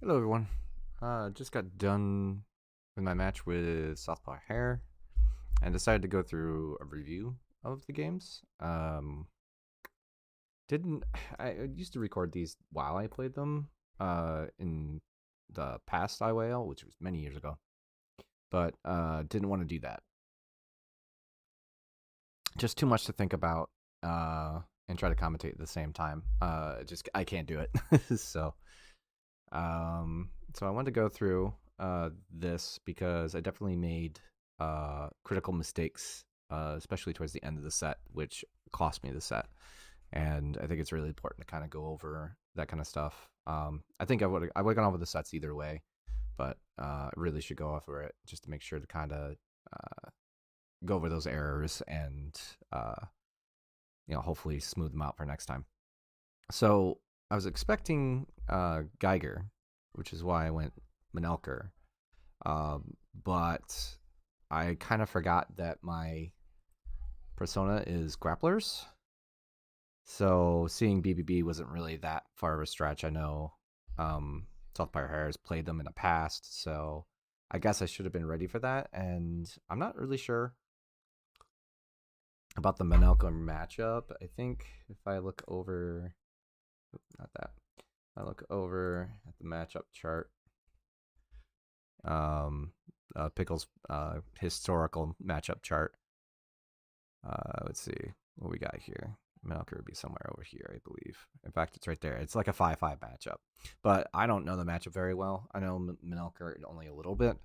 Hello, everyone. Just got done with my match with Southpaw Hare and decided to go through a review of the games. Didn't I used to record these while I played them in the past IYL, which was many years ago, but didn't want to do that. Just too much to think about and try to commentate at the same time. Just I can't do it. so so I wanted to go through this because I definitely made critical mistakes, especially towards the end of the set, which cost me the set. And I think it's really important to kind of go over that kind of stuff. I think I would have gone over the sets either way, but I really should go over it just to make sure to kind of uh, go over those errors and hopefully smooth them out for next time. So I was expecting Geiger, which is why I went Manelker. But I kind of forgot that my persona is grapplers. So seeing BBB wasn't really that far of a stretch. I know Southpaw Hare has played them in the past, so I guess I should have been ready for that. And I'm not really sure about the Manelka matchup. I think if I look over, not that, I look over at the matchup chart, um, Pickle's historical matchup chart. Let's see what we got here. Melker would be somewhere over here, I believe. In fact, it's right there. It's like a 5-5 matchup. But I don't know the matchup very well. I know Melker only a little bit.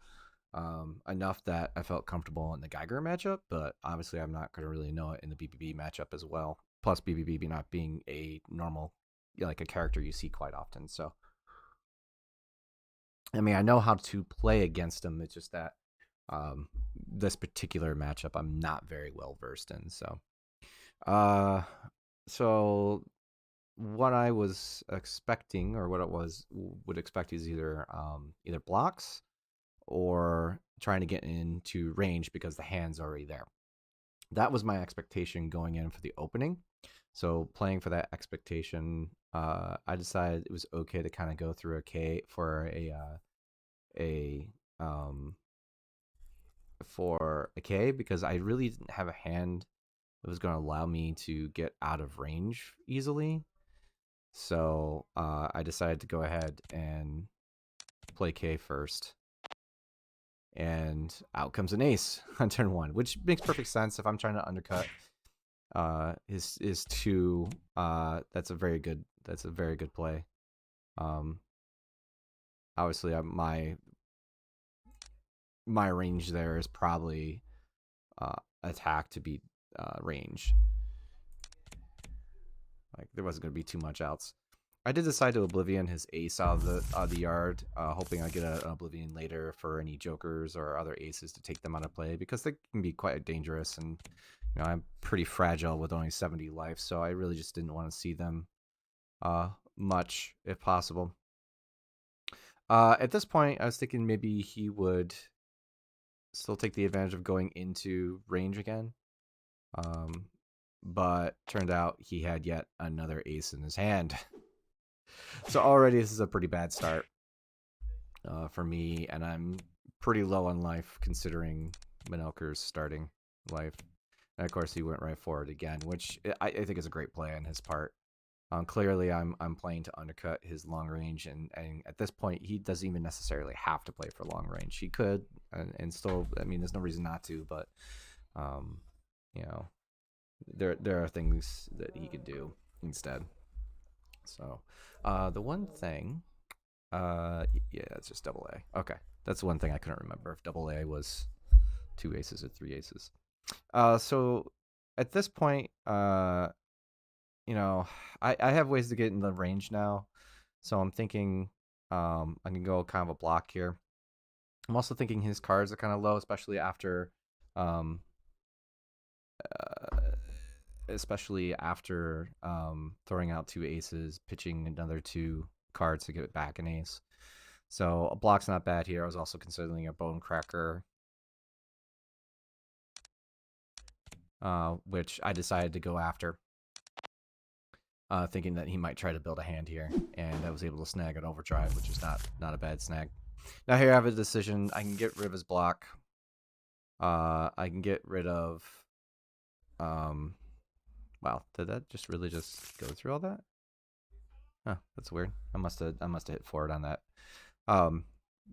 Enough that I felt comfortable in the Geiger matchup, but obviously I'm not going to really know it in the BBB matchup as well. Plus, BBB not being a normal, like a character you see quite often. So, I mean, I know how to play against him. It's just that this particular matchup I'm not very well versed in. Uh, so what I was expecting, or what it was would expect, is either blocks or trying to get into range because the hand's already there. That was my expectation going in for the opening. So playing for that expectation, I decided it was okay to kind of go through a K a um for a K because I really didn't have a hand that was going to allow me to get out of range easily. So I decided to go ahead and play K first. And out comes an ace on turn one, which makes perfect sense if I'm trying to undercut his two. That's a very good play. Um, Obviously, my range there is probably attack to beat range. Like there wasn't going to be too much outs. I did decide to Oblivion his ace out of the yard, hoping I get an Oblivion later for any jokers or other aces to take them out of play because they can be quite dangerous, and I'm pretty fragile with only 70 life, so I really just didn't want to see them much if possible. At this point, I was thinking maybe he would still take the advantage of going into range again, um, but turned out he had yet another ace in his hand. So already this is a pretty bad start for me, and I'm pretty low on life considering Minelker's starting life. And of course, he went right for it again, which I think is a great play on his part. Clearly, I'm playing to undercut his long range, and at this point, he doesn't even necessarily have to play for long range. He could, and still, I mean, there's no reason not to, but um, you know, there are things that he could do instead. So, the one thing yeah, it's just double A. Okay, that's one thing I couldn't remember if double A was two aces or three aces. So at this point, you know, I have ways to get in the range now. So I'm thinking, I can go kind of a block here. I'm also thinking his cards are kind of low, um, uh, especially after throwing out two aces, pitching another two cards to get back an ace. So a block's not bad here. I was also considering a bone cracker, which I decided to go after. thinking that he might try to build a hand here, and I was able to snag an overdrive, which is not a bad snag. Now here I have a decision. I can get rid of his block. I can get rid of. Wow, did that just really just go through all that? Oh, that's weird. I must have hit forward on that.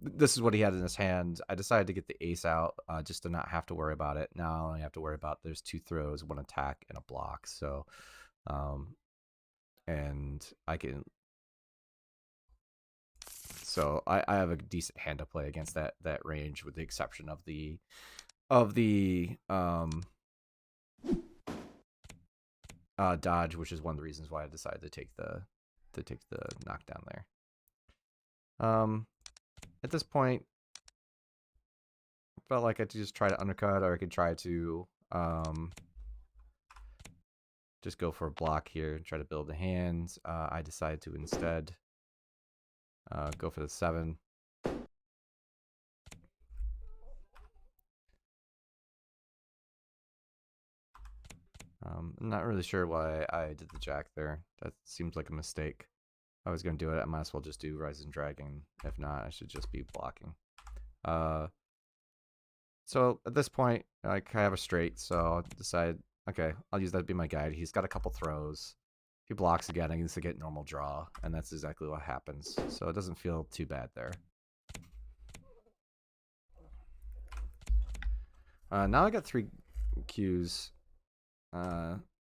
This is what he had in his hand. I decided to get the ace out just to not have to worry about it. Now I only have to worry about there's 2 throws, 1 attack, and a block. So, and I can. So I have a decent hand to play against that range, with the exception of the dodge, which is one of the reasons why I decided to take the knockdown there. At this point, I felt like I could just try to undercut, or I could try to just go for a block here and try to build a hand. I decided to instead go for the 7. I'm not really sure why I did the jack there. That seems like a mistake. If I was going to do it, I might as well just do Rising Dragon. If not, I should just be blocking. So at this point, I have a straight, so I'll decide, okay, I'll use that to be my guide. He's got a couple throws. If he blocks again, I need to get normal draw, and that's exactly what happens. So it doesn't feel too bad there. Now I got 3 Qs.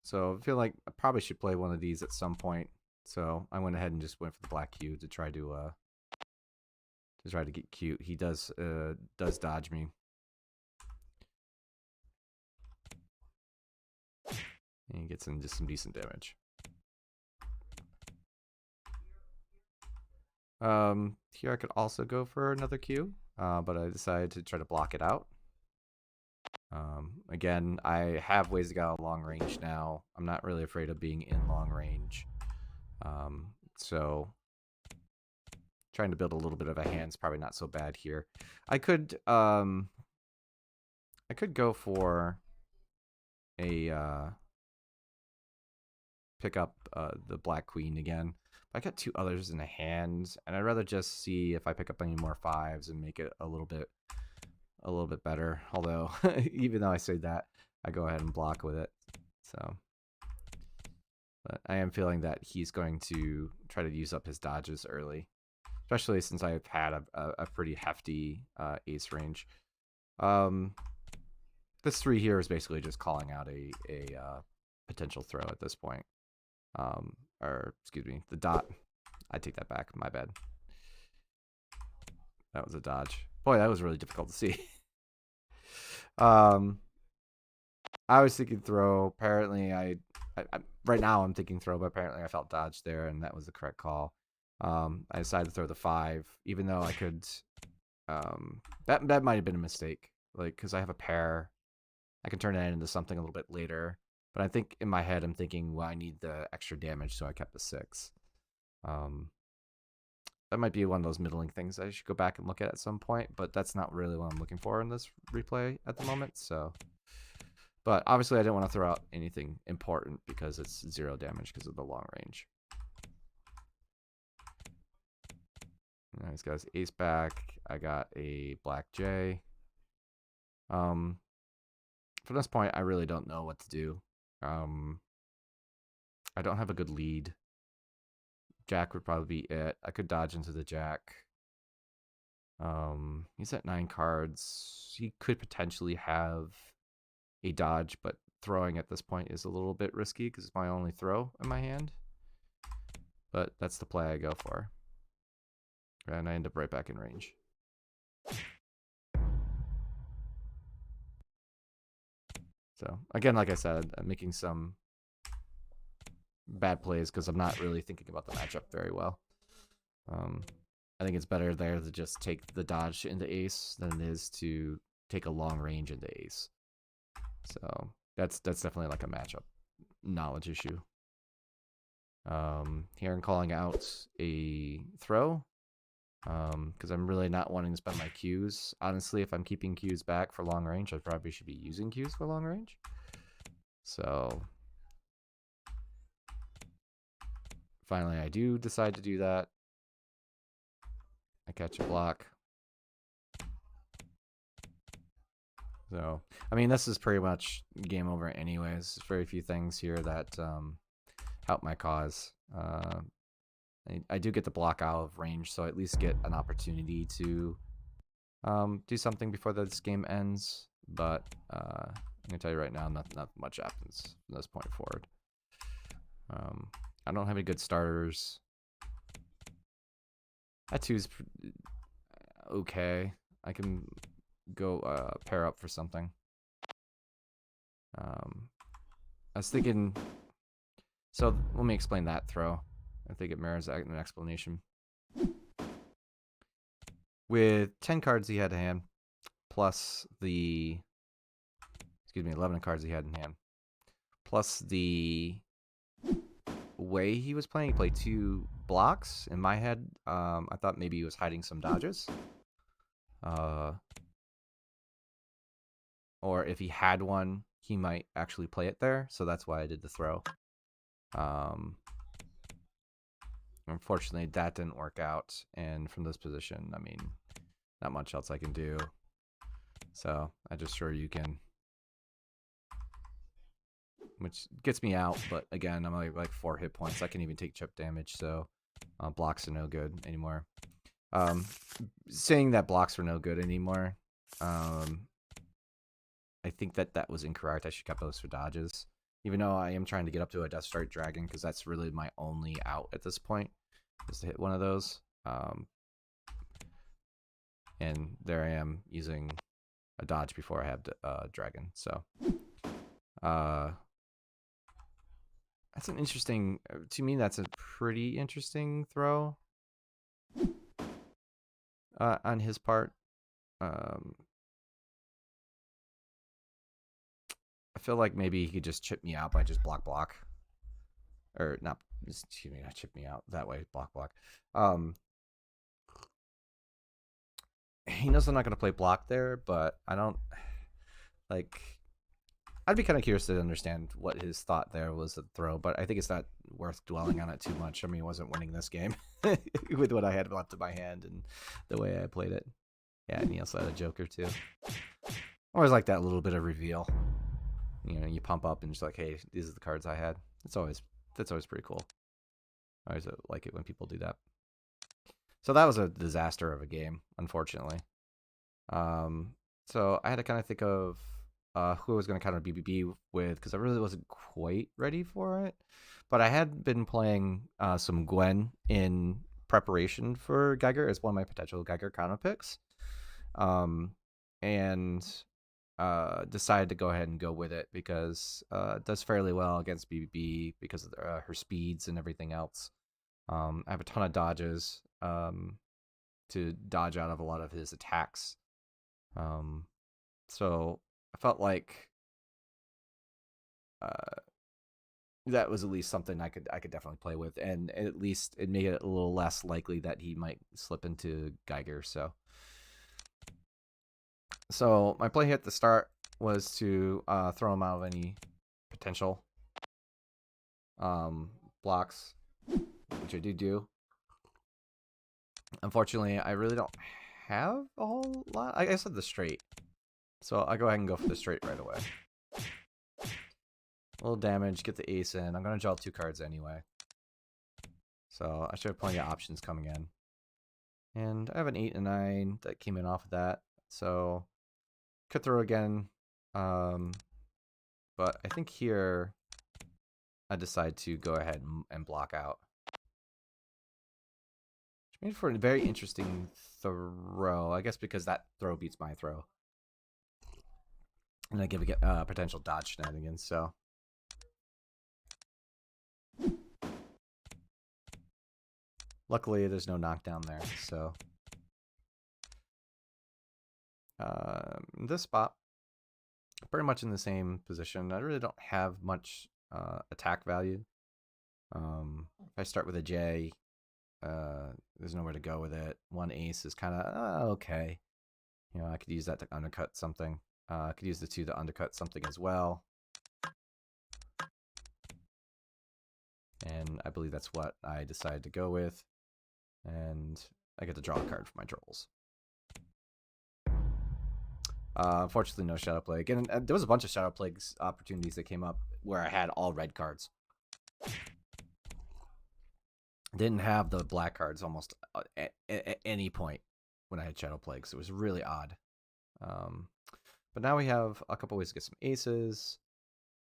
So I feel like I probably should play one of these at some point. So I went ahead and just went for the black Q to try to get cute. He does dodge me. And he gets into some decent damage. Here I could also go for another Q, but I decided to try to block it out. Again, I have ways to get out of long range now. I'm not really afraid of being in long range. So trying to build a little bit of a hand is probably not so bad here. I could go for a pick up the black queen again. I got 2 others in the hand, and I'd rather just see if I pick up any more 5s and make it a little bit better. Although even though I say that, I go ahead and block with it. So, but I am feeling that he's going to try to use up his dodges early, especially since I've had a pretty hefty ace range. This 3 here is basically just calling out a potential throw at this point. Or excuse me, the dot. I take that back. My bad. That was a dodge. Boy, that was really difficult to see. I was thinking throw. Apparently, I right now I'm thinking throw, but apparently I felt dodge there, and that was the correct call. I decided to throw the 5, even though I could. That might have been a mistake, like because I have a pair. I can turn that into something a little bit later. But I think in my head, I'm thinking, well, I need the extra damage, so I kept the 6. That might be one of those middling things I should go back and look at some point, but that's not really what I'm looking for in this replay at the moment. So, but obviously, I didn't want to throw out anything important because it's 0 damage because of the long range. Now he's got his ace back. I got a black J. From this point, I really don't know what to do. I don't have a good lead. Jack would probably be it. I could dodge into the jack. He's at 9 cards. He could potentially have a dodge, but throwing at this point is a little bit risky because it's my only throw in my hand. But that's the play I go for. And I end up right back in range. So, again, like I said, I'm making some bad plays because I'm not really thinking about the matchup very well. I think it's better there to just take the dodge into ace than it is to take a long range into ace. So that's definitely like a matchup knowledge issue. Here I'm calling out a throw because I'm really not wanting to spend my Qs. Honestly, if I'm keeping Qs back for long range, I probably should be using Qs for long range. So finally I do decide to do that. I catch a block. So, I mean, this is pretty much game over anyways. There's very few things here that help my cause. I do get the block out of range, so I at least get an opportunity to do something before this game ends. But I'm going to tell you right now, not much happens from this point forward. I don't have any good starters. That two's okay. I can go pair up for something. I was thinking. So let me explain that throw. I think it merits an explanation. With 10 cards he had in hand, plus the 11 cards he had in hand, plus the way he was playing, he played 2 blocks. In my head, I thought maybe he was hiding some dodges. Or if he had one, he might actually play it there. So that's why I did the throw. Unfortunately, that didn't work out. And from this position, I mean, not much else I can do. So I just sure you can. Which gets me out, but again, I'm like 4 hit points. I can even take chip damage, so blocks are no good anymore. Saying that blocks are no good anymore, I think that was incorrect. I should keep those for dodges. Even though I am trying to get up to a Death Strike Dragon, because that's really my only out at this point, is to hit one of those. And there I am using a dodge before I have Dragon. So that's an interesting, to me, that's a pretty interesting throw on his part. I feel like maybe he could just chip me out by just block. Or not, excuse me, not chip me out that way, block. He knows I'm not going to play block there, but I don't, like, I'd be kind of curious to understand what his thought there was at the throw, but I think it's not worth dwelling on it too much. I mean, he wasn't winning this game with what I had left in my hand and the way I played it. Yeah, and he also had a Joker too. I always like that little bit of reveal. You know, you pump up and just like, hey, these are the cards I had. That's always pretty cool. I always like it when people do that. So that was a disaster of a game, unfortunately. So I had to kind of think of who I was going to counter BBB with, because I really wasn't quite ready for it. But I had been playing some Gwen in preparation for Geiger as one of my potential Geiger counter picks. And decided to go ahead and go with it because it does fairly well against BBB because of her speeds and everything else. I have a ton of dodges to dodge out of a lot of his attacks. So I felt like that was at least something I could definitely play with, and at least it made it a little less likely that he might slip into Geiger. So my play at the start was to throw him out of any potential blocks, which I do. Unfortunately, I really don't have a whole lot. I guess I had the straight. So I go ahead and go for the straight right away. A little damage, get the ace in. I'm going to draw 2 cards anyway. So I should have plenty of options coming in. And I have an 8 and 9 that came in off of that. So could throw again. But I think here I decide to go ahead and block out. Which made for a very interesting throw. I guess because that throw beats my throw. And I give it potential dodge shenanigans, so. Luckily, there's no knockdown there, so. This spot, pretty much in the same position. I really don't have much attack value. If I start with a J, there's nowhere to go with it. 1 ace is kind of okay. You know, I could use that to undercut something. I could use the 2 to undercut something as well. And I believe that's what I decided to go with. And I get to draw a card for my trolls. Unfortunately, no Shadow Plague. And there was a bunch of Shadow Plagues opportunities that came up where I had all red cards. Didn't have the black cards almost at any point when I had Shadow Plagues. It was really odd. But now we have a couple ways to get some aces.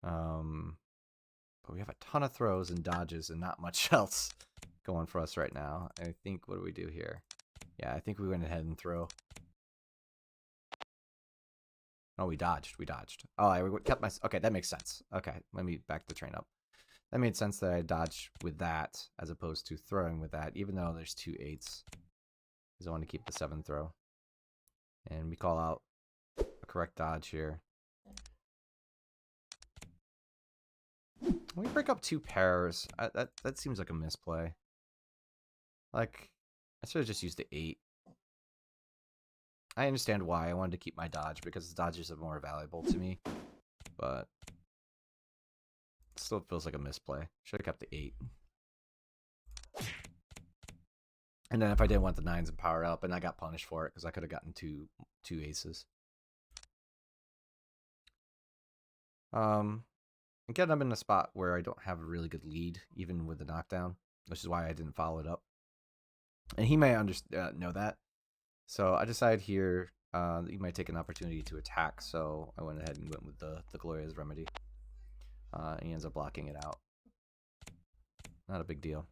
But we have a ton of throws and dodges and not much else going for us right now. I think, what do we do here? Yeah, I think we went ahead and throw. Oh, we dodged. Oh, I kept my... Okay, that makes sense. Okay, let me back the train up. That made sense that I dodged with that as opposed to throwing with that, even though there's 2 8s. Because I want to keep the 7 throw. And we call out a correct dodge here. We break up 2 pairs. That seems like a misplay. Like, I should have just used the 8. I understand why I wanted to keep my dodge, because the dodges are more valuable to me. But it still feels like a misplay. Should have kept the 8. And then if I didn't want the 9s and power up, and I got punished for it, because I could have gotten two aces. Again, I'm in a spot where I don't have a really good lead, even with the knockdown, which is why I didn't follow it up. And he may know that. So I decided here that he might take an opportunity to attack, so I went ahead and went with the Gloria's Remedy. He ends up blocking it out. Not a big deal.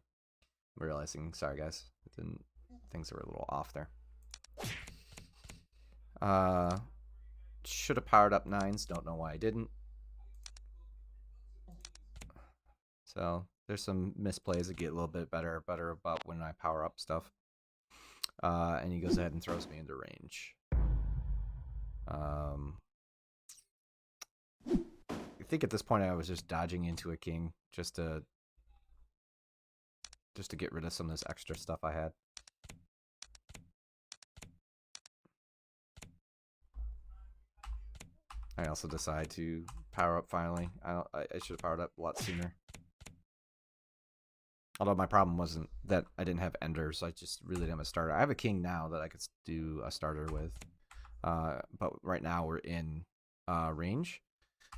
I'm realizing, sorry guys, things were a little off there. Should have powered up 9s, don't know why I didn't. So there's some misplays that get a little bit better about when I power up stuff. And he goes ahead and throws me into range. I think at this point I was just dodging into a king just to get rid of some of this extra stuff I had. I also decide to power up finally. I should have powered up a lot sooner. Although my problem wasn't that I didn't have enders, I just really didn't have a starter. I have a king now that I could do a starter with. But right now we're in range.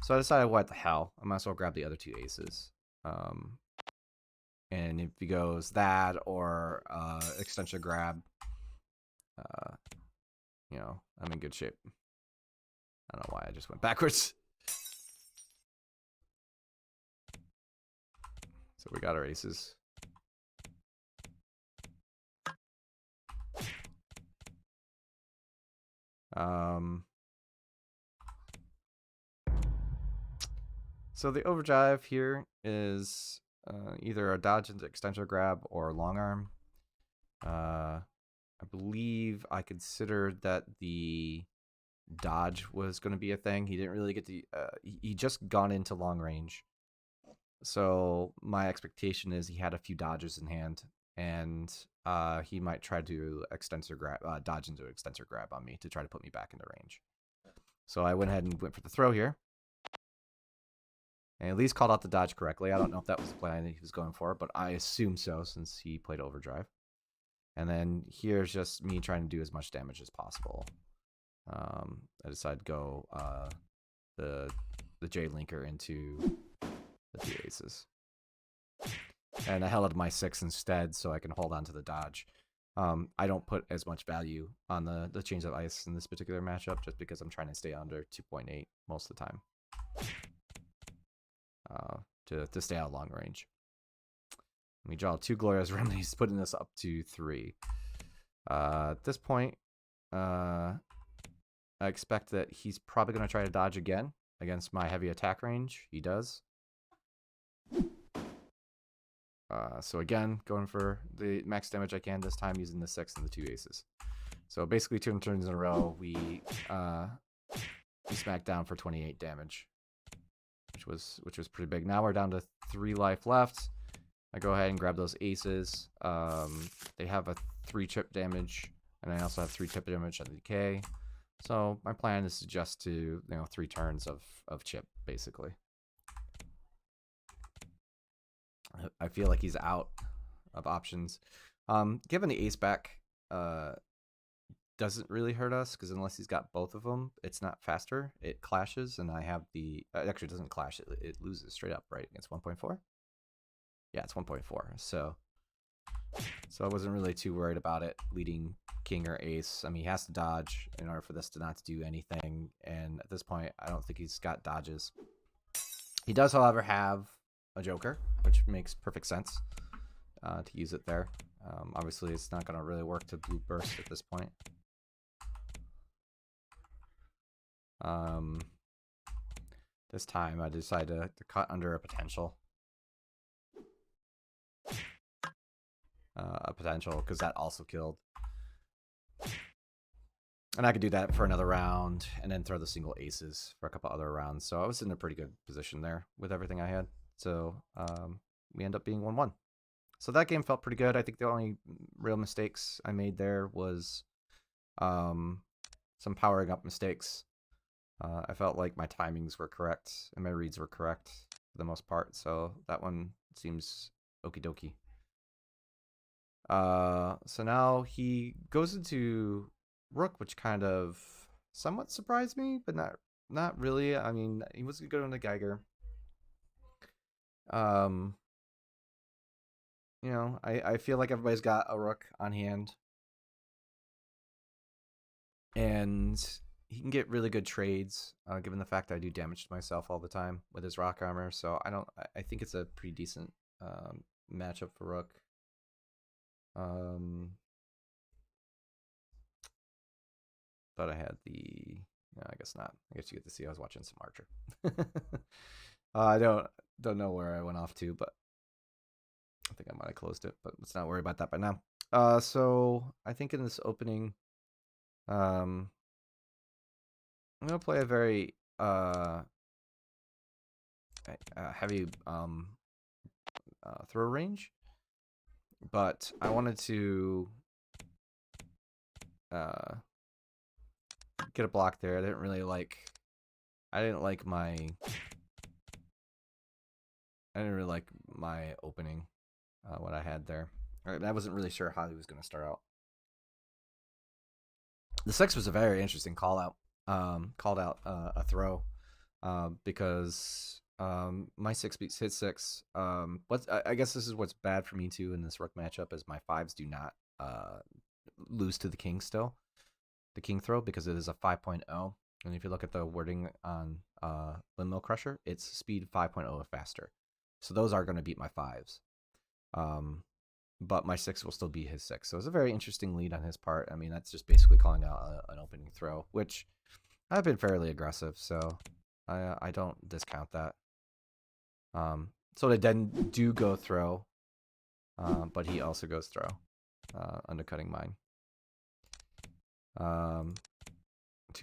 So I decided, what the hell? I might as well grab the other 2 aces. And if he goes that or extension grab, you know, I'm in good shape. I don't know why I just went backwards. So we got our aces. So the overdrive here is either a dodge into extension grab or long arm. I believe I considered that the dodge was going to be a thing. He didn't really get the he just gone into long range, so my expectation is he had a few dodges in hand, and he might try to extensor grab, dodge into extensor grab on me to try to put me back into range. So I went ahead and went for the throw here, and at least called out the dodge correctly. I don't know if that was the plan that he was going for, but I assume so since he played overdrive. And then here's just me trying to do as much damage as possible. I decided to go the J linker into the 2 aces, and I held my 6 instead so I can hold on to the dodge. I don't put as much value on the Chains of Ice in this particular matchup just because I'm trying to stay under 2.8 most of the time to stay out of long range. We draw 2 Glorious Remedies, putting this up to 3. At this point, I expect that he's probably going to try to dodge again against my heavy attack range. He does. So again, going for the max damage I can, this time using the 6 and the 2 aces. So basically 2 turns in a row, we smacked down for 28 damage, which was pretty big. Now we're down to 3 life left. I go ahead and grab those aces. They have a 3 chip damage, and I also have 3 chip damage on the decay. So my plan is just to 3 turns of chip, basically. I feel like he's out of options. Given the ace back doesn't really hurt us because unless he's got both of them, it's not faster. It clashes, and I have the it actually doesn't clash. It loses straight up, right? Against 1.4. Yeah, it's 1.4. So I wasn't really too worried about it leading king or ace. I mean, he has to dodge in order for this to not do anything, and at this point, I don't think he's got dodges. He does, however, have a joker, which makes perfect sense to use it there. Obviously, it's not going to really work to blue burst at this point. This time, I decided to cut under a potential. Because that also killed. And I could do that for another round and then throw the single aces for a couple other rounds. So I was in a pretty good position there with everything I had. So we end up being 1-1. So that game felt pretty good. I think the only real mistakes I made there was some powering up mistakes. I felt like my timings were correct and my reads were correct for the most part. So that one seems okie dokie. So now he goes into rook, which kind of somewhat surprised me, but not really. I mean, he was good on the Geiger. You know, I feel like everybody's got a rook on hand, and he can get really good trades, given the fact that I do damage to myself all the time with his rock armor. So I think it's a pretty decent matchup for rook. Thought I had the. No, I guess not. I guess you get to see I was watching some Archer. I don't know where I went off to, but I think I might have closed it. But let's not worry about that by now. So I think in this opening, I'm gonna play a very heavy throw range, but I wanted to get a block there. I didn't like my opening, what I had there. I wasn't really sure how he was going to start out. The 6 was a very interesting call out. Called out a throw because my 6 beats his 6. I guess this is what's bad for me too in this rook matchup is my 5s do not lose to the king still. The king throw because it is a 5.0. And if you look at the wording on Windmill Crusher, it's speed 5.0 or faster. So those are going to beat my 5s. But my 6 will still beat his 6. So it's a very interesting lead on his part. I mean, that's just basically calling out an opening throw, which I've been fairly aggressive, so I don't discount that. So they then do go throw, but he also goes throw, undercutting mine. To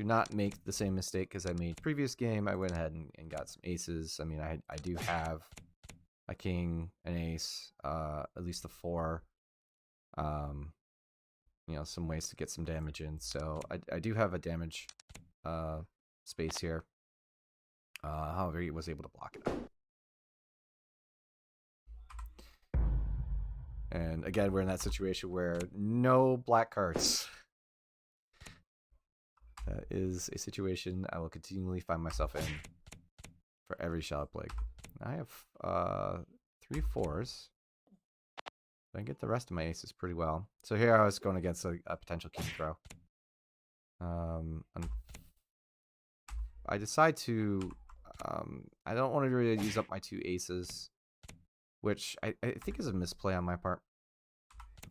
not make the same mistake as I made previous game, I went ahead and got some aces. I mean, I do have a king, an ace, at least a 4. You know, some ways to get some damage in. So I do have a damage space here. However, he was able to block it out. And again, we're in that situation where no black cards. That is a situation I will continually find myself in for every shot plague. I have 3 4s. I get the rest of my aces pretty well. So here I was going against a potential king throw. I decide to. I don't want to really use up my 2 aces, which I think is a misplay on my part.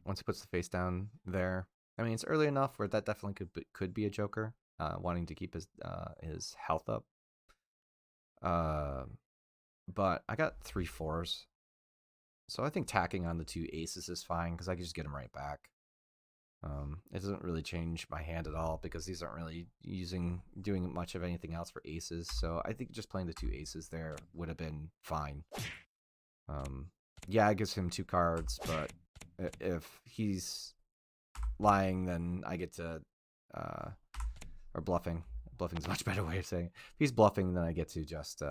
Once he puts the face down there, I mean it's early enough where that definitely could be a joker, wanting to keep his health up. But I got 3 4s. So I think tacking on the 2 aces is fine because I can just get them right back. It doesn't really change my hand at all because these aren't really doing much of anything else for aces. So I think just playing the 2 aces there would have been fine. Yeah, it gives him 2 cards, but if he's lying, then I get to or bluffing. Bluffing is a much better way of saying it. If he's bluffing, then I get to just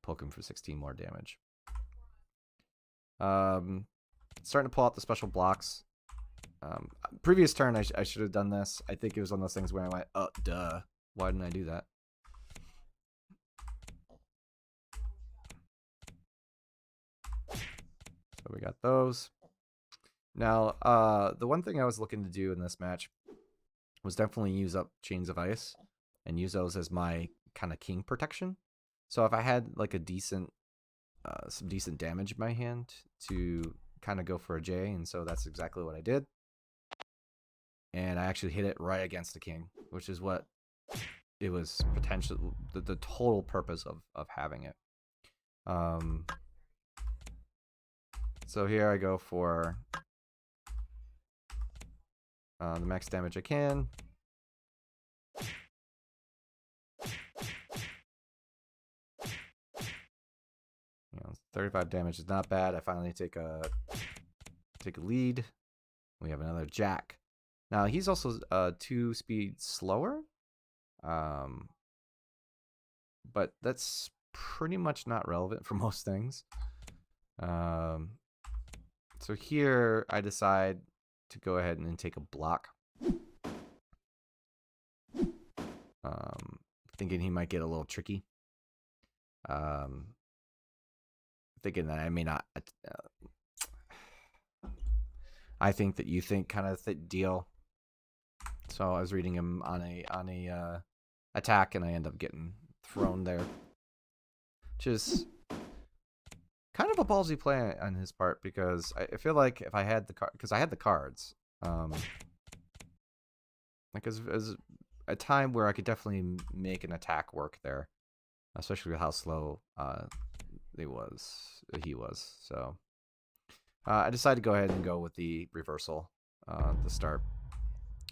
poke him for 16 more damage. Starting to pull out the special blocks. Previous turn, I should have done this. I think it was one of those things where I went, oh, duh. Why didn't I do that? So we got those. Now, the one thing I was looking to do in this match was definitely use up Chains of Ice and use those as my kind of king protection. So if I had like a decent, some decent damage in my hand to kind of go for a J, and so that's exactly what I did. And I actually hit it right against the king, which is what it was potentially the total purpose of having it. So here I go for the max damage I can. 35 damage is not bad. I finally take a lead. We have another Jack. Now he's also 2 speed slower, but that's pretty much not relevant for most things. So here I decide to go ahead and take a block. Thinking he might get a little tricky. Thinking that I may not. I think that you think kind of deal. So I was reading him on a attack, and I end up getting thrown there, which is kind of a ballsy play on his part, because I feel like if I had the card, because I had the cards, like as a time where I could definitely make an attack work there, especially with how slow he was. So I decided to go ahead and go with the reversal to start,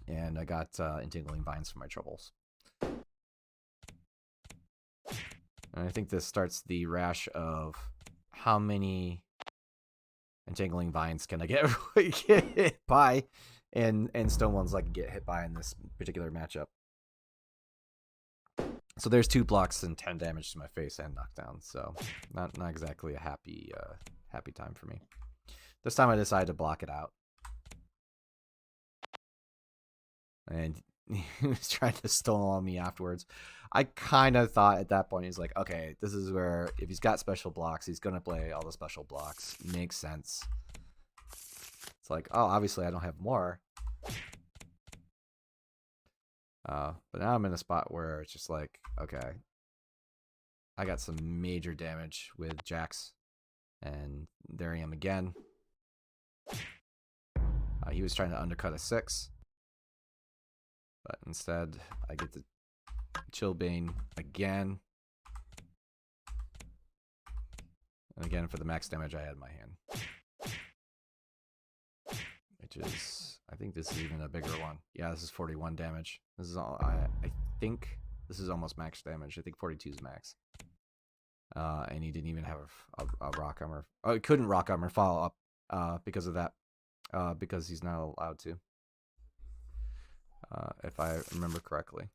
and I got Entangling Vines for my troubles. And I think this starts the rash of how many Entangling Vines can I get hit by, and Stone Ones I can get hit by in this particular matchup. So there's 2 blocks and 10 damage to my face and knockdown. So not exactly a happy time for me. This time I decided to block it out, and he was trying to stone on me afterwards. I kind of thought at that point, he's like, okay, this is where if he's got special blocks, he's gonna play all the special blocks. Makes sense. It's like, oh, obviously I don't have more. But now I'm in a spot where it's just like, okay, I got some major damage with Jax, and there I am again. He was trying to undercut a 6, but instead I get to Chillbane again, and again for the max damage I had in my hand, which is, I think this is even a bigger one. Yeah, this is 41 damage. This is all, I think this is almost max damage. I think 42 is max. And he didn't even have a rock armor. Oh, he couldn't rock armor follow up because of that. Because he's not allowed to. If I remember correctly.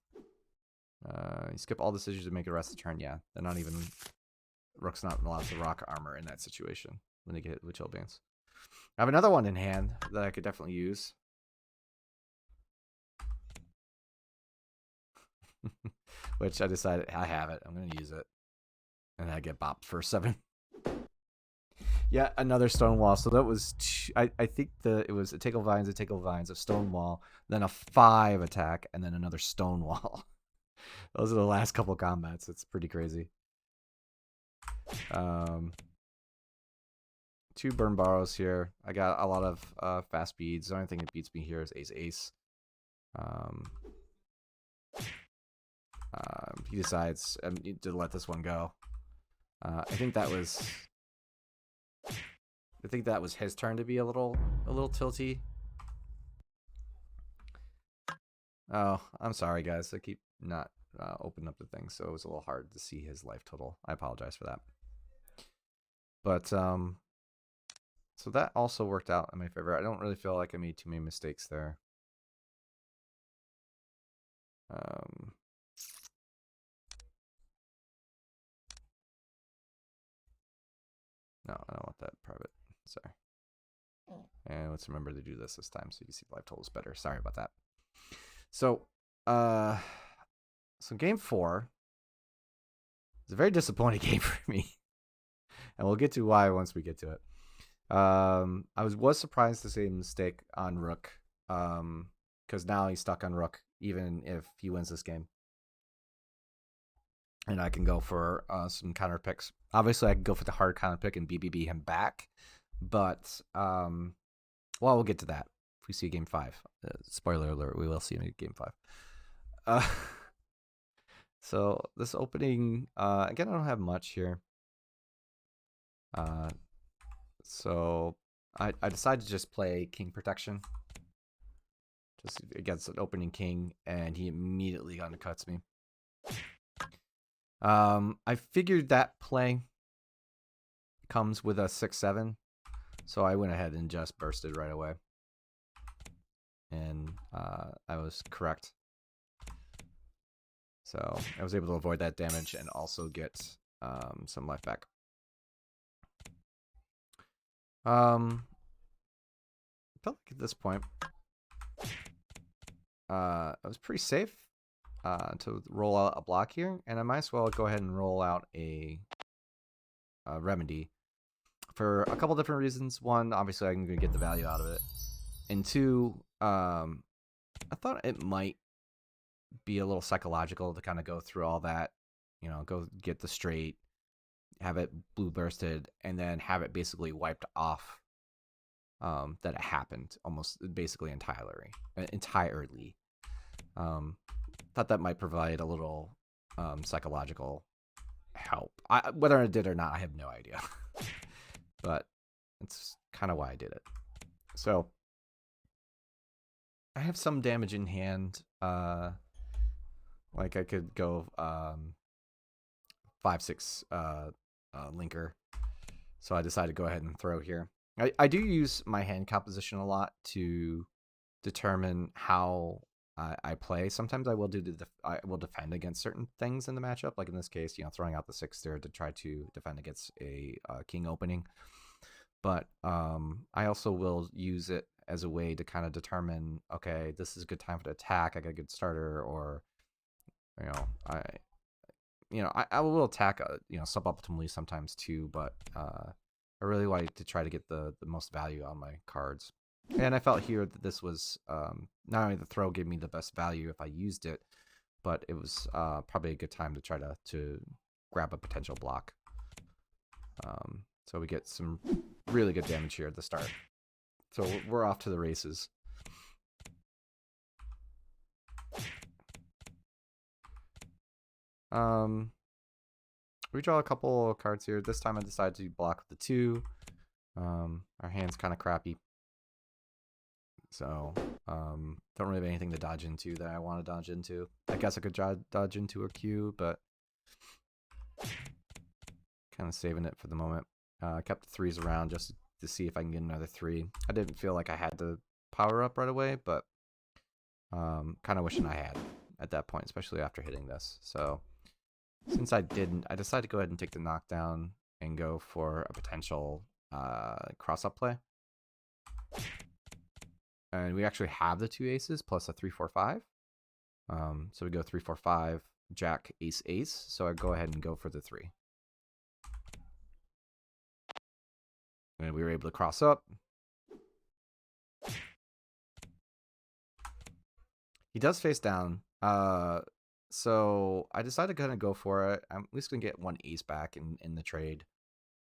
You skip all decisions to make the rest of the turn. Yeah, they're not even. Rook's not allowed to rock armor in that situation when they get hit with Chillbanes. I have another one in hand that I could definitely use. Which I decided I have it. I'm going to use it. And I get bopped for 7. Yeah, another Stonewall. So that was, I think it was a Tickle Vines, of Stonewall, then a 5 attack, and then another Stonewall. Those are the last couple combats. It's pretty crazy. 2 Burn Borrows here. I got a lot of fast speeds. The only thing that beats me here is Ace. He decides to let this one go. I think that was his turn to be a little tilty. Oh, I'm sorry, guys. I keep not opening up the thing, so it was a little hard to see his life total. I apologize for that. But so that also worked out in my favor. I don't really feel like I made too many mistakes there. No, I don't want that private. Sorry. And let's remember to do this time so you can see the life totals better. Sorry about that. So, game 4 is a very disappointing game for me. And we'll get to why once we get to it. I was surprised to see a mistake on Rook. Because now he's stuck on Rook, even if he wins this game. And I can go for some counter picks. Obviously, I can go for the hard counter pick and BBB him back. But, well, we'll get to that if we see game 5. Spoiler alert, we will see him in game 5. So this opening, again, I don't have much here. So I decided to just play King Protection. Just against an opening king, and he immediately undercuts me. I figured that play comes with a 6-7, so I went ahead and just bursted right away. And I was correct. So I was able to avoid that damage and also get some life back. I felt like at this point, I was pretty safe to roll out a block here, and I might as well go ahead and roll out a remedy for a couple different reasons. One, obviously, I'm going to get the value out of it, and two, I thought it might be a little psychological to kind of go through all that, go get the straight, have it blue bursted, and then have it basically wiped off. That it happened almost basically entirely. Thought that might provide a little psychological help. Whether it did or not, I have no idea. But it's kind of why I did it. So I have some damage in hand. Like I could go 5-6 linker. So I decided to go ahead and throw here. I do use my hand composition a lot to determine how I play. Sometimes I will I will defend against certain things in the matchup, like in this case, throwing out the 6 there to try to defend against a king opening. But I also will use it as a way to kind of determine, okay, this is a good time for the attack. I got a good starter, or I will attack suboptimally sometimes too, but I really like to try to get the most value on my cards. And I felt here that this was not only the throw gave me the best value if I used it, but it was probably a good time to try to grab a potential block. So we get some really good damage here at the start. So we're off to the races. We draw a couple of cards here. This time I decided to block with the 2. Our hand's kind of crappy. So, don't really have anything to dodge into that I want to dodge into. I guess I could dodge into a Q, but kind of saving it for the moment. I kept the 3s around just to see if I can get another 3. I didn't feel like I had to power up right away, but kind of wishing I had at that point, especially after hitting this. So, since I didn't, I decided to go ahead and take the knockdown and go for a potential cross-up play. And we actually have the 2 aces plus a 3-4-5. So we go 3-4-5, Jack, Ace, Ace. So I go ahead and go for the 3. And we were able to cross up. He does face down. So I decided to kind of go for it. I'm at least going to get 1 ace back in the trade.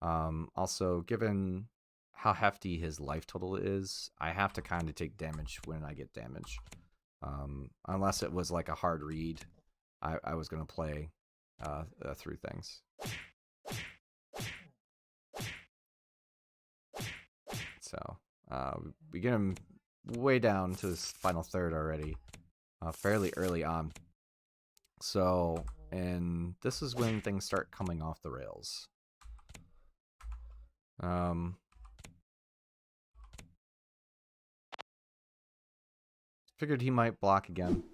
Also, given how hefty his life total is, I have to kind of take damage when I get damage. Unless it was like a hard read, I was going to play through things. So we get him way down to his final third already, fairly early on. So, and this is when things start coming off the rails. Figured he might block again.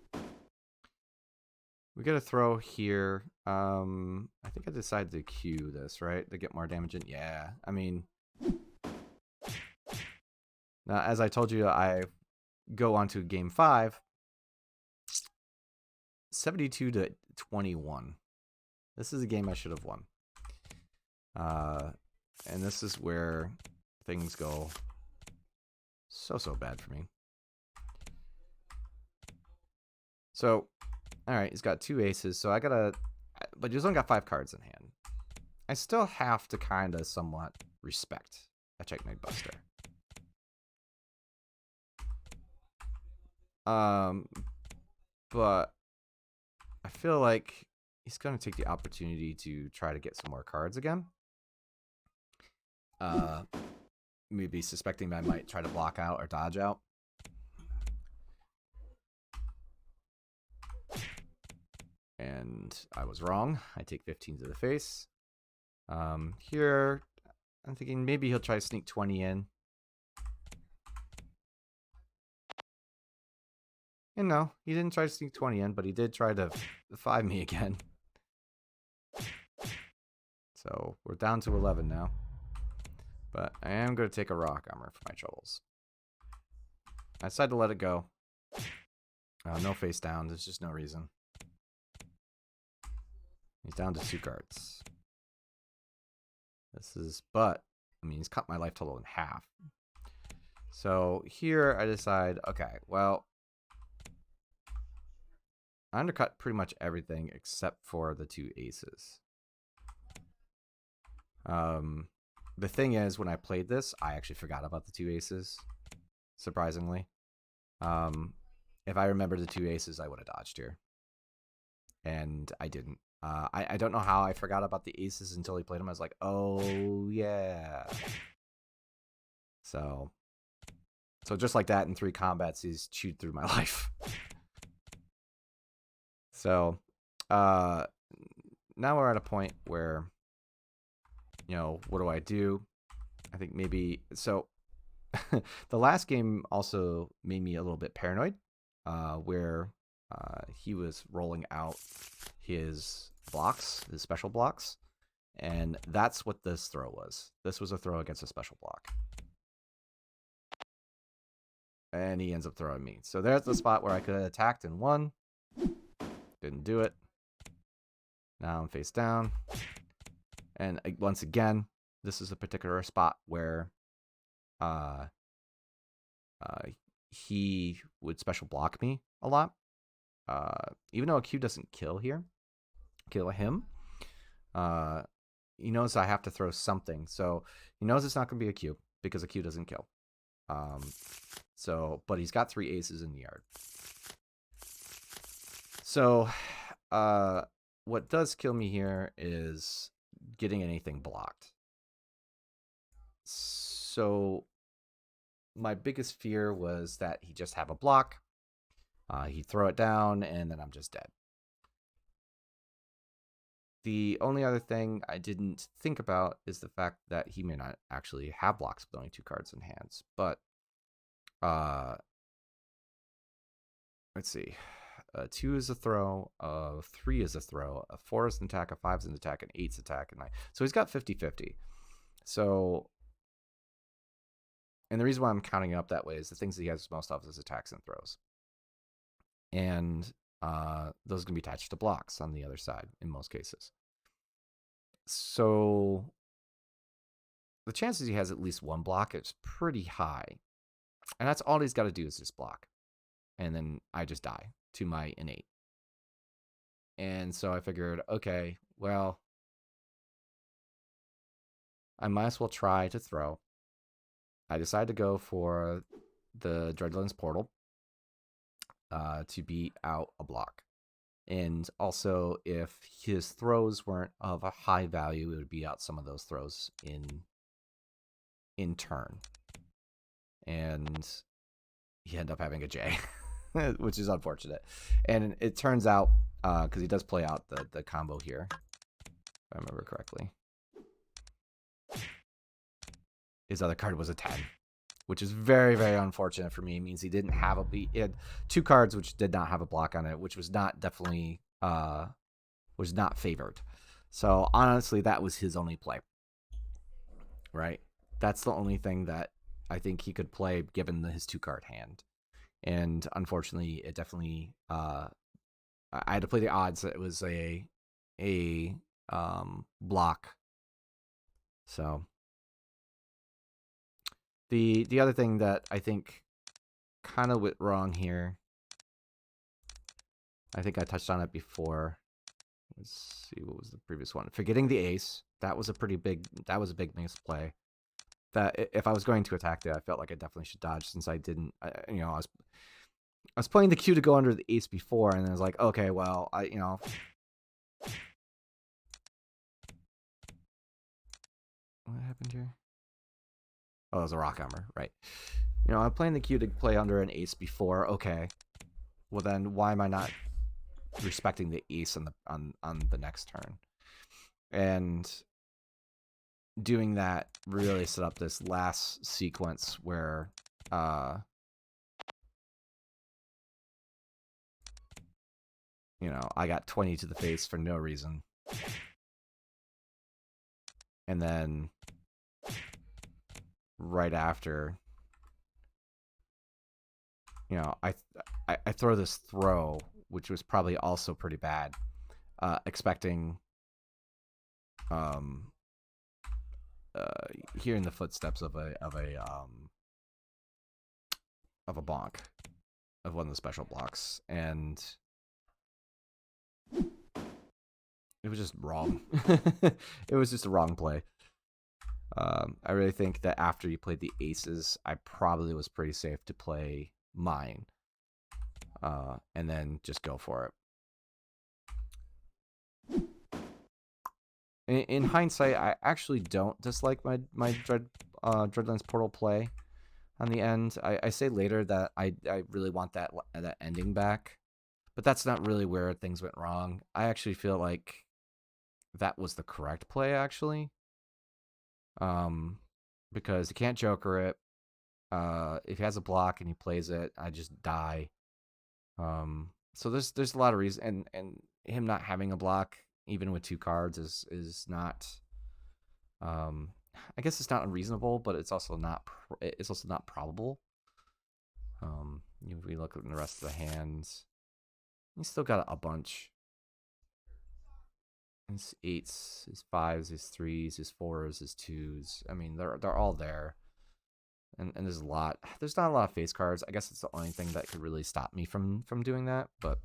We get a throw here. I think I decided to Q this, right? To get more damage in. Yeah, I mean, Now, as I told you, I go on to game 5, 72-21. This is a game I should have won. And this is where things go so bad for me. So, all right, he's got 2 aces, so I gotta, but he's only got 5 cards in hand. I still have to kind of somewhat respect a checkmate buster. But I feel like he's gonna take the opportunity to try to get some more cards again. Maybe suspecting that I might try to block out or dodge out. And I was wrong. I take 15 to the face. Here, I'm thinking maybe he'll try to sneak 20 in. And no, he didn't try to sneak 20 in, but he did try to 5 me again. So we're down to 11 now. But I am going to take a rock armor for my troubles. I decided to let it go. No face down. There's just no reason. He's down to 2 cards. But, I mean, he's cut my life total in half. So here I decide, okay, well, I undercut pretty much everything except for the 2 aces. The thing is, when I played this, I actually forgot about the 2 aces, surprisingly. If I remembered the 2 aces, I would have dodged here. And I didn't. I don't know how I forgot about the aces until he played them. I was like, oh, yeah. So just like that, in 3 combats, he's chewed through my life. So now we're at a point where, you know, what do I do? I think maybe, so the last game also made me a little bit paranoid, where he was rolling out his blocks, his special blocks, and that's what this throw was. This was a throw against a special block. And he ends up throwing me. So there's the spot where I could have attacked and won. Didn't do it. Now I'm face down. And once again, this is a particular spot where he would special block me a lot. Even though a Q doesn't kill him, he knows I have to throw something. So he knows it's not going to be a Q because a Q doesn't kill. But he's got 3 aces in the yard. So what does kill me here is getting anything blocked. So my biggest fear was that he just have a block. He'd throw it down, and then I'm just dead. The only other thing I didn't think about is the fact that he may not actually have blocks with only 2 cards in hands. But let's see. 2 is a throw, 3 is a throw, a 4 is an attack, a 5 is an attack, an 8's attack, and 9. So he's got 50-50. So, and the reason why I'm counting it up that way is the things that he has most of is attacks and throws. And those can be attached to blocks on the other side in most cases. So the chances he has at least 1 block is pretty high. And that's all he's got to do is just block. And then I just die to my innate. And so I figured, okay, well, I might as well try to throw. I decided to go for the Dreadlands Portal to beat out a block. And also, if his throws weren't of a high value, it would beat out some of those throws in turn. And he ended up having a J, which is unfortunate. And it turns out, because he does play out the combo here, if I remember correctly, his other card was a 10, which is very, very unfortunate for me. It means he didn't have he had 2 cards which did not have a block on it, which was not definitely was not favored. So honestly, that was his only play. Right? That's the only thing that I think he could play given his 2-card hand. And unfortunately, it definitely I had to play the odds that it was a block. So the other thing that I think kind of went wrong here, I think I touched on it before. Let's see, what was the previous one? Forgetting the ace. That was a big misplay. That if I was going to attack that, I felt like I definitely should dodge since I didn't. I was playing the cue to go under the ace before, and I was like, okay, well, what happened here? Oh, it was a rock hammer, right? I'm playing the cue to play under an ace before. Okay, well then, why am I not respecting the ace on the next turn? And doing that really set up this last sequence where I got 20 to the face for no reason. And then right after, I throw this throw, which was probably also pretty bad, expecting hearing the footsteps of a bonk, of one of the special blocks, and it was just wrong. It was just a wrong play. I really think that after you played the aces, I probably was pretty safe to play mine, and then just go for it. In hindsight, I actually don't dislike my Dreadlands Portal play on the end. I say later that I really want that ending back, but that's not really where things went wrong. I actually feel like that was the correct play, actually. Because you can't joker it. If he has a block and he plays it, I just die. So there's a lot of reasons, and him not having a block, even with 2 cards, is not. I guess it's not unreasonable, but it's also not probable. If we look at the rest of the hands, he's still got a bunch. His 8s, his 5s, his 3s, his 4s, his 2s. I mean, they're all there. And there's a lot. There's not a lot of face cards. I guess it's the only thing that could really stop me from doing that. But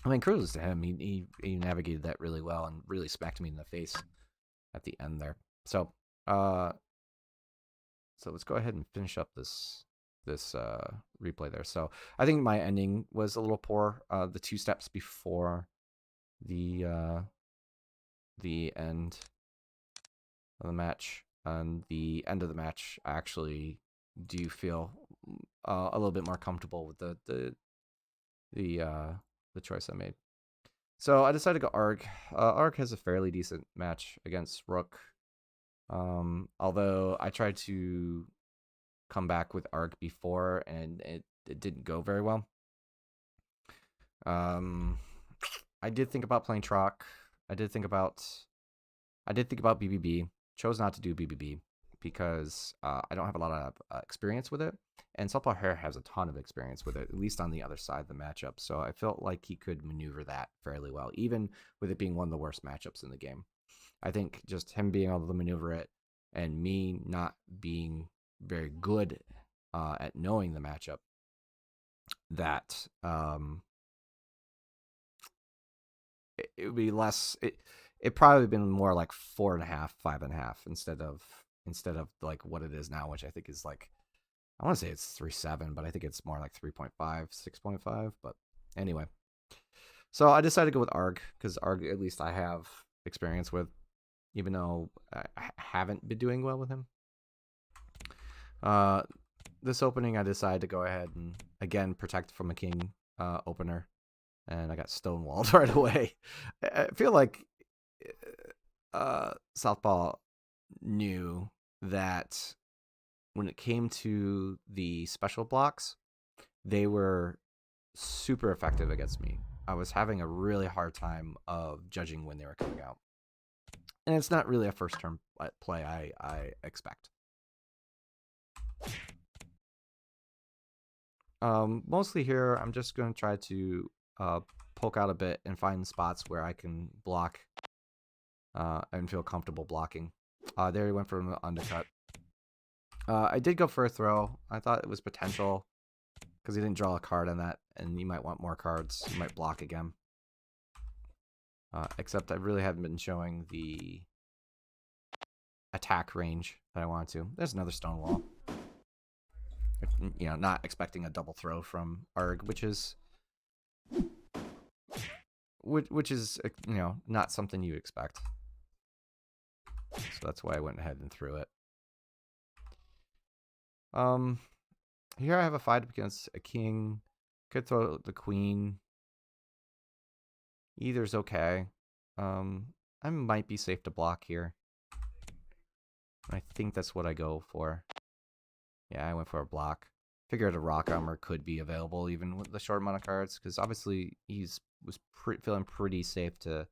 I mean, kudos to him. He navigated that really well and really smacked me in the face at the end there. So let's go ahead and finish up this replay there. So I think my ending was a little poor. The 2 steps before the end of the match, and the end of the match, I actually do feel a little bit more comfortable with the choice I made. So I decided to go Arg. Arg has a fairly decent match against Rook. Although I tried to come back with Arg before, and it didn't go very well. I did think about playing Troc. I did think about BBB. Chose not to do BBB because I don't have a lot of experience with it, and Southpaw Hare has a ton of experience with it, at least on the other side of the matchup. So I felt like he could maneuver that fairly well, even with it being one of the worst matchups in the game. I think just him being able to maneuver it, and me not being very good at knowing the matchup, that it would be less. It probably been more like 4.5, 5.5 instead of like what it is now, which I think is like, I want to say it's 3.7, but I think it's more like 3.5, 6.5. But anyway, so I decided to go with Arg because Arg, at least I have experience with, even though I haven't been doing well with him. This opening, I decided to go ahead and again protect from a king opener, and I got stonewalled right away. I feel like Southpaw knew that when it came to the special blocks, they were super effective against me. I was having a really hard time of judging when they were coming out. And it's not really a first turn play I expect. Mostly here, I'm just going to try to poke out a bit and find spots where I can block and feel comfortable blocking. There he went for an undercut. I did go for a throw. I thought it was potential because he didn't draw a card on that, and you might want more cards. You might block again. Except I really haven't been showing the attack range that I wanted to. There's another stone wall. You know, not expecting a double throw from Arg, which is you know, not something you expect. So that's why I went ahead and threw it. Here I have a fight against a king. Could throw the queen. Either's okay. I might be safe to block here. I think that's what I go for. Yeah, I went for a block. Figured a rock armor could be available even with the short amount of cards, because obviously he's was feeling pretty safe to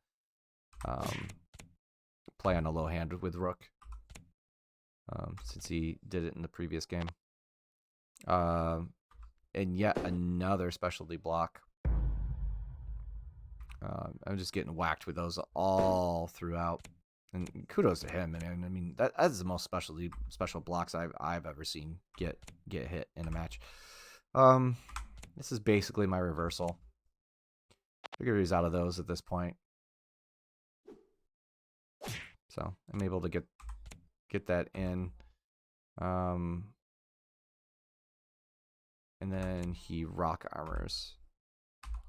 play on a low hand with rook, since he did it in the previous game. And yet another specialty block. I'm just getting whacked with those all throughout. And kudos to him. I mean that's the most special blocks I've ever seen get hit in a match. This is basically my reversal. Figure he's out of those at this point. So I'm able to get that in. And then he rock armors.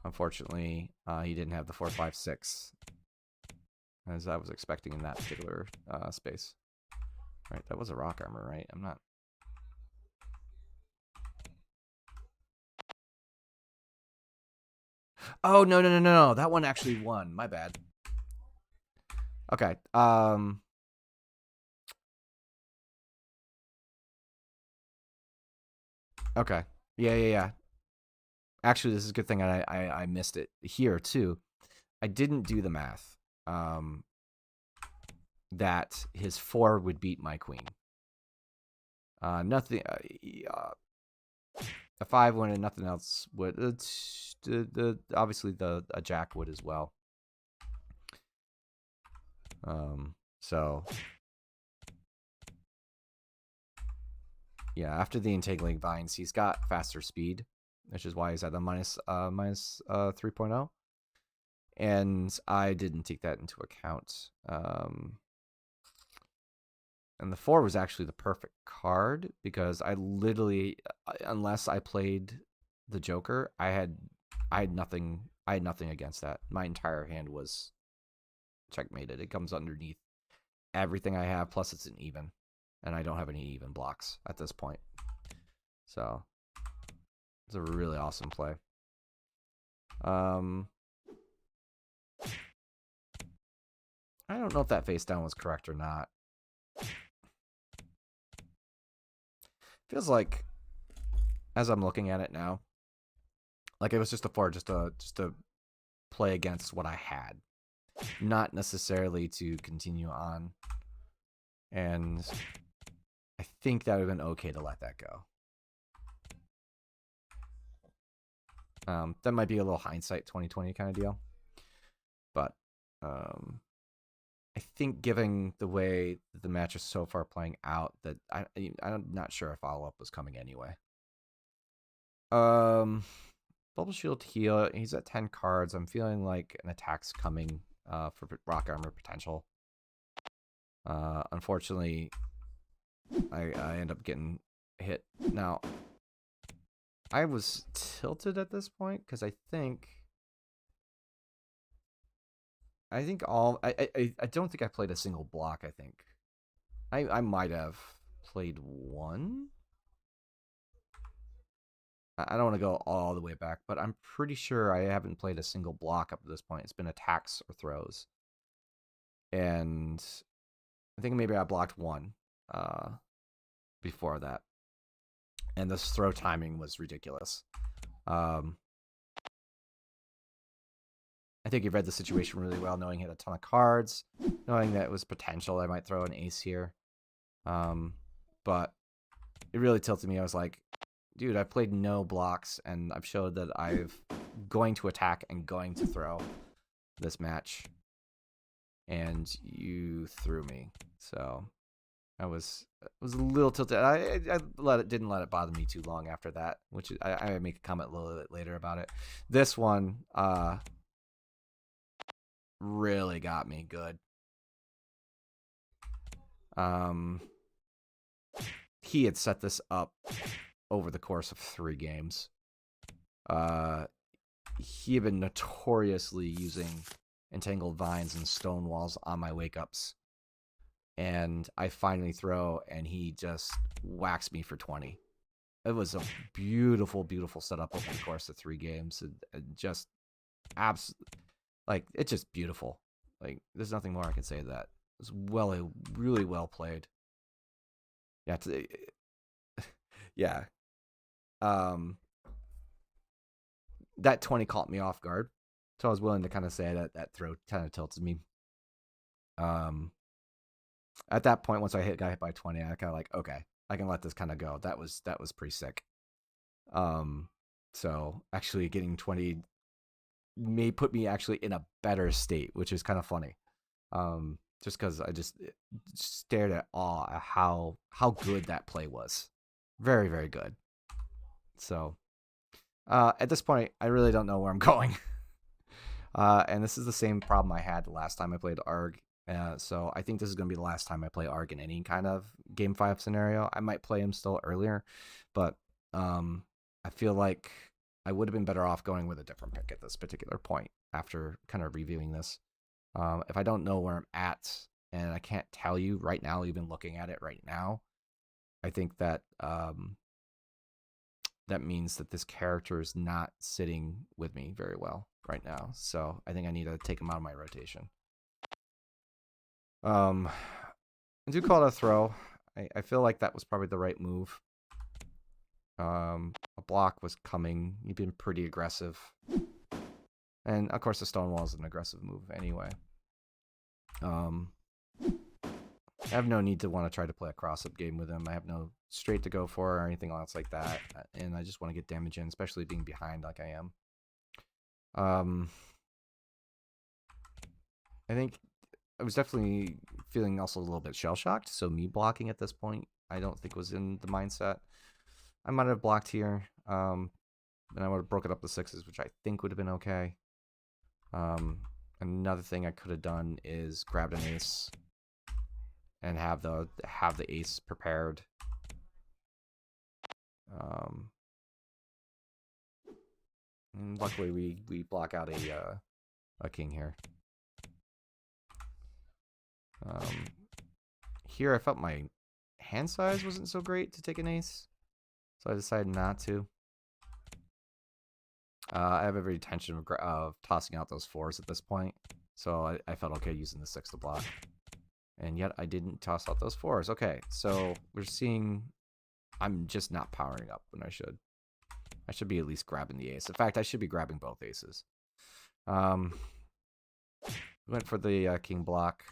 Unfortunately, he didn't have the 4-5-6 as I was expecting in that particular space. Right, that was a rock armor, right? I'm not. Oh no! That one actually won. My bad. Okay. Okay. Yeah. Actually, this is a good thing I missed it here too. I didn't do the math. That his 4 would beat my queen. Nothing. A 5 would, and nothing else would. Obviously a jack would as well. So yeah, after the entangling vines, he's got faster speed, which is why he's at the minus 3.0. And I didn't take that into account. And the 4 was actually the perfect card because I literally, unless I played the Joker, I had nothing against that. My entire hand was checkmated. It comes underneath everything I have, plus it's an even, and I don't have any even blocks at this point. So it's a really awesome play. I don't know if that face down was correct or not. Feels like, as I'm looking at it now, like it was just a 4, just to play against what I had, not necessarily to continue on. And I think that would have been okay to let that go. That might be a little hindsight 2020 kind of deal, but I think given the way the match is so far playing out, that I'm not sure a follow-up was coming anyway. Bubble Shield heal. He's at 10 cards. I'm feeling like an attack's coming for rock armor potential. Unfortunately, I end up getting hit. Now, I was tilted at this point because I think all I don't think I played a single block. I think I might have played one. I don't want to go all the way back, but I'm pretty sure I haven't played a single block up to this point. It's been attacks or throws, and I think maybe I blocked one before that, and this throw timing was ridiculous. I think he read the situation really well, knowing he had a ton of cards, knowing that it was potential I might throw an ace here. But it really tilted me. I was like, dude, I've played no blocks, and I've showed that I've going to attack and going to throw this match, and you threw me. So I was a little tilted. I didn't let it bother me too long after that, which I make a comment a little bit later about it. This one really got me good. He had set this up over the course of 3 games. He had been notoriously using entangled vines and stone walls on my wake ups. And I finally throw, and he just whacks me for 20. It was a beautiful, beautiful setup over the course of 3 games. Just it's just beautiful. Like, there's nothing more I can say to that. It was really well played. Yeah, yeah. That 20 caught me off guard, so I was willing to kind of say that throw kind of tilted me. At that point, once I got hit by 20, I kind of like, okay, I can let this kind of go. That was pretty sick. So actually getting 20 may put me actually in a better state, which is kind of funny. Just because I just stared at awe at how good that play was. Very, very good. So at this point, I really don't know where I'm going. And this is the same problem I had the last time I played ARG. So I think this is going to be the last time I play ARG in any kind of Game 5 scenario. I might play him still earlier, but I feel like I would have been better off going with a different pick at this particular point after kind of reviewing this. If I don't know where I'm at, and I can't tell you right now, even looking at it right now, I think that that means that this character is not sitting with me very well right now. So I think I need to take him out of my rotation. I do call it a throw. I feel like that was probably the right move. A block was coming. You've been pretty aggressive. And of course the Stonewall is an aggressive move anyway. I have no need to want to try to play a cross-up game with him. I have no straight to go for or anything else like that. And I just want to get damage in, especially being behind like I am. I think I was definitely feeling also a little bit shell-shocked. So me blocking at this point, I don't think was in the mindset. I might have blocked here. And I would have broken up the 6s, which I think would have been okay. Another thing I could have done is grabbed an ace and have the ace prepared. And luckily we block out a king here. Here I felt my hand size wasn't so great to take an ace, so I decided not to. I have every intention of tossing out those 4s at this point, so I felt okay using the 6 to block. And yet I didn't toss out those 4s. Okay, so we're seeing I'm just not powering up when I should. I should be at least grabbing the ace. In fact, I should be grabbing both aces. Went for the king block.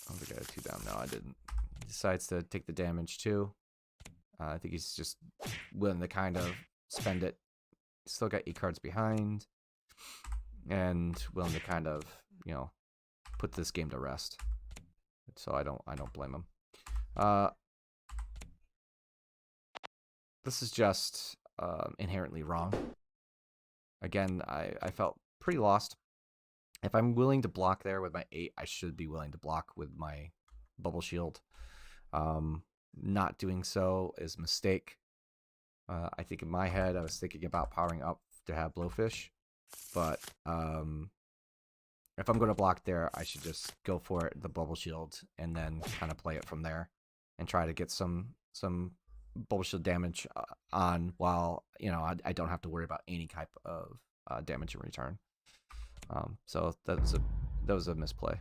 I don't think I had 2 down. No, I didn't. He decides to take the damage too. I think he's just willing to kind of spend it. Still got 8 cards behind. And willing to kind of, put this game to rest. So I don't blame him. This is just inherently wrong. Again, I felt pretty lost. If I'm willing to block there with my 8, I should be willing to block with my bubble shield. Not doing so is a mistake. I think in my head I was thinking about powering up to have Blowfish, but if I'm going to block there, I should just go for it, the bubble shield, and then kind of play it from there and try to get some bubble shield damage on while I don't have to worry about any type of damage in return. So that was a misplay.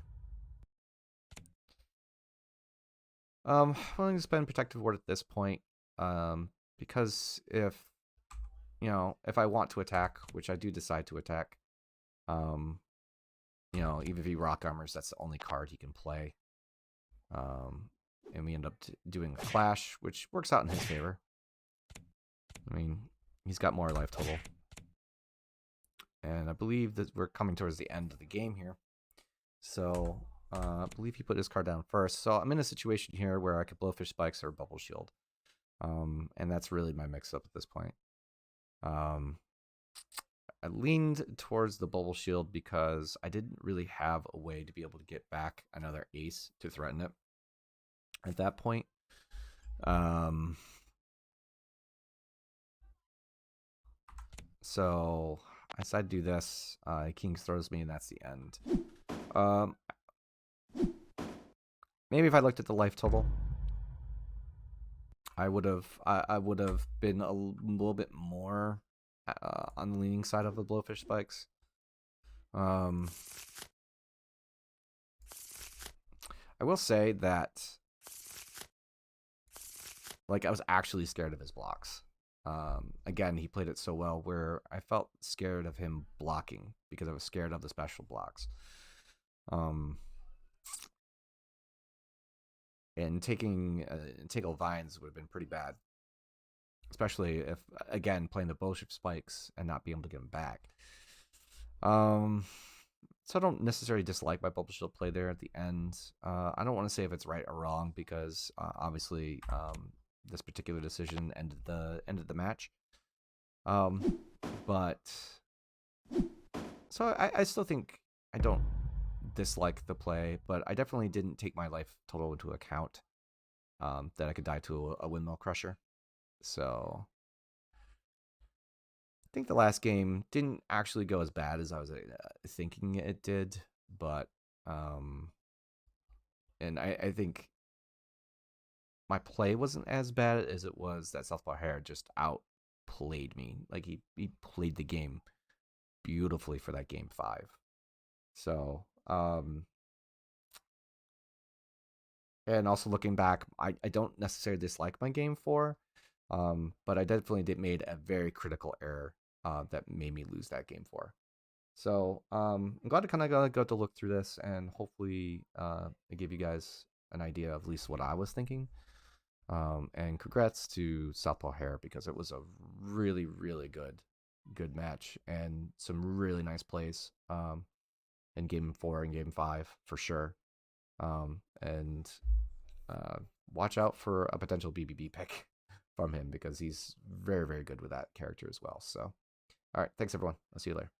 I'm willing to spend Protective Ward at this point, because if I want to attack, which I do decide to attack, even if he rock armors, that's the only card he can play. and we end up doing a clash, which works out in his favor. I mean, he's got more life total. And I believe that we're coming towards the end of the game here. So I believe he put his card down first. So I'm in a situation here where I could Blowfish Spikes or Bubble Shield. And that's really my mix-up at this point. I leaned towards the Bubble Shield because I didn't really have a way to be able to get back another ace to threaten it at that point. So I decided to do this. Kings throws me, and that's the end. Maybe if I looked at the life total, I would have been a little bit more on the leaning side of the Blowfish Spikes. I will say that, like, I was actually scared of his blocks. Again, he played it so well where I felt scared of him blocking because I was scared of the special blocks. And taking Vines would have been pretty bad, especially if, again, playing the Bullshit Spikes and not being able to get them back. So I don't necessarily dislike my Bubble Shield play there at the end. I don't want to say if it's right or wrong because obviously this particular decision ended the match. But so I still think I don't dislike the play, but I definitely didn't take my life total into account, that I could die to a Windmill Crusher. So I think the last game didn't actually go as bad as I was thinking it did, but and I think my play wasn't as bad as it was that Southpaw Hare just outplayed me. Like he played the game beautifully for that game 5. So and also looking back, I don't necessarily dislike my game 4, but I definitely made a very critical error that made me lose that game 4. So I'm glad to kind of go to look through this and hopefully I give you guys an idea of at least what I was thinking. And congrats to Southpaw Hare because it was a really, really good match and some really nice plays in game 4 and game 5 for sure. And watch out for a potential BBB pick from him because he's very, very good with that character as well. So, all right, thanks everyone. I'll see you later.